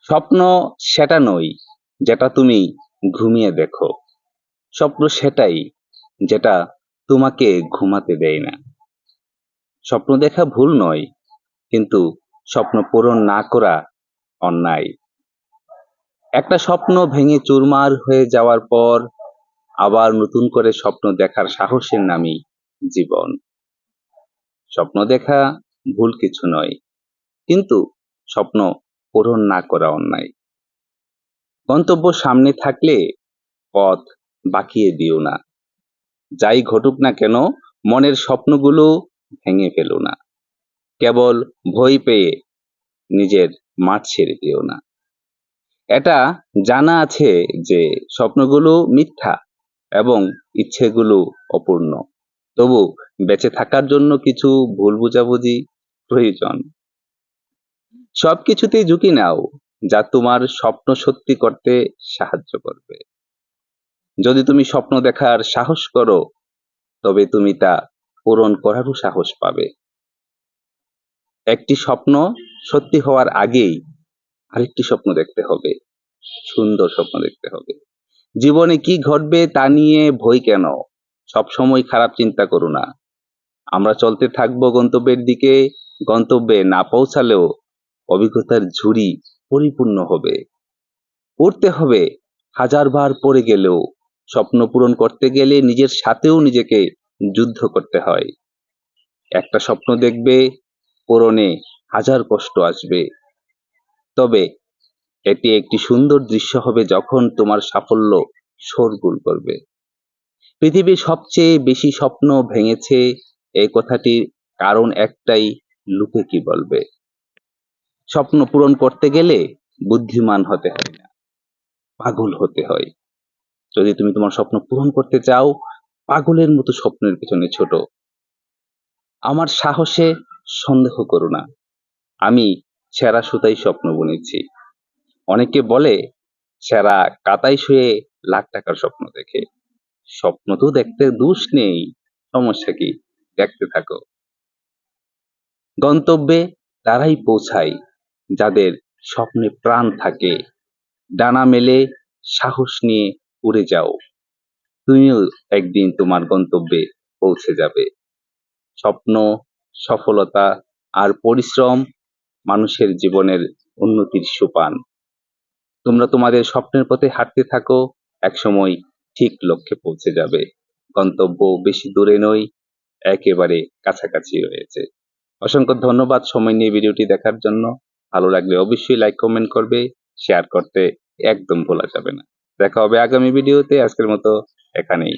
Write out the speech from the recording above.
স্বপ্ন সেটা নয় যেটা তুমি ঘুমিয়ে দেখো। স্বপ্ন সেটাই যেটা তোমাকে ঘুমাতে দেয় না। স্বপ্ন দেখা ভুল নয়, কিন্তু স্বপ্ন পূরণ না করা অন্যায়। একটা স্বপ্ন ভেঙে চুরমার হয়ে যাওয়ার পর আবার নতুন করে স্বপ্ন দেখার সাহসের নামই জীবন। স্বপ্ন দেখা ভুল কিছু নয়, কিন্তু স্বপ্ন পূরণ না করা অন্যায়। গন্তব্য সামনে থাকলে পথ বাকিয়ে দিও না। যাই ঘটুক না কেন, মনের স্বপ্নগুলো ভেঙে ফেলো না। কেবল ভয় পেয়ে নিজের মাঠ ছেড়ে দিও না। এটা জানা আছে যে স্বপ্নগুলো মিথ্যা এবং ইচ্ছেগুলো অপূর্ণ। তবু বেঁচে থাকার জন্য কিছু ভুল বোঝাবুঝি প্রয়োজন। সবকিছুতেই ঝুঁকি নাও, যা তোমার স্বপ্ন সত্যি করতে সাহায্য করবে। যদি তুমি স্বপ্ন দেখার সাহস করো, তবে তুমি তা পূরণ করারও সাহস পাবে। একটি স্বপ্ন সত্যি হওয়ার আগেই আরেকটি স্বপ্ন দেখতে হবে, সুন্দর স্বপ্ন দেখতে হবে। জীবনে কি ঘটবে তা নিয়ে ভয় কেন? সবসময় খারাপ চিন্তা করো না। আমরা চলতে থাকবো গন্তব্যের দিকে। গন্তব্যে না পৌঁছালেও অভিজ্ঞতার ঝুড়ি পরিপূর্ণ হবে। উঠতে হবে, হাজারবার পড়ে গেলেও। স্বপ্ন পূরণ করতে গেলে নিজের সাথেও নিজেকে যুদ্ধ করতে হয়। একটা স্বপ্ন দেখবে, পূরণে হাজার কষ্ট আসবে, তবে এটি একটি সুন্দর দৃশ্য হবে যখন তোমার সাফল্য শোরগোল করবে। পৃথিবীর সবচেয়ে বেশি স্বপ্ন ভেঙেছে, এই কথাটির কারণ একটাই, লোকে কি বলবে। স্বপ্ন পূরণ করতে গেলে বুদ্ধিমান হতে হয় না, পাগল হতে হয়। যদি তুমি তোমার স্বপ্ন পূরণ করতে চাও, পাগলের মতো স্বপ্নের পেছনে ছোট। আমার সাহসে সন্দেহ করো না। আমি ছেঁড়া সুতাই স্বপ্ন বুনেছি। অনেকে বলে ছেঁড়া কাতায় শুয়ে লাখ টাকার স্বপ্ন দেখে। স্বপ্ন তো দেখতে দোষ নেই, সমস্যা কি? দেখতে থাকো। গন্তব্যে তারাই পৌঁছায় যাদের স্বপ্নে প্রাণ থাকে। ডানা মেলে সাহস নিয়ে উড়ে যাও, তুমিও একদিন তোমার গন্তব্যে পৌঁছে যাবে। স্বপ্ন, সফলতা আর পরিশ্রম মানুষের জীবনের উন্নতির সোপান। তোমরা তোমাদের স্বপ্নের পথে হাঁটতে থাকো, একসময় ঠিক লক্ষ্যে পৌঁছে যাবে। গন্তব্য বেশি দূরে নয়, একেবারে কাছাকাছি রয়েছে। অসংখ্য ধন্যবাদ সময় নিয়ে ভিডিওটি দেখার জন্য। ভালো লাগলে অবশ্যই লাইক কমেন্ট করবে, শেয়ার করতে একদম ভোলা যাবে না। দেখা হবে আগামী ভিডিওতে। আজকের মতো এখানেই।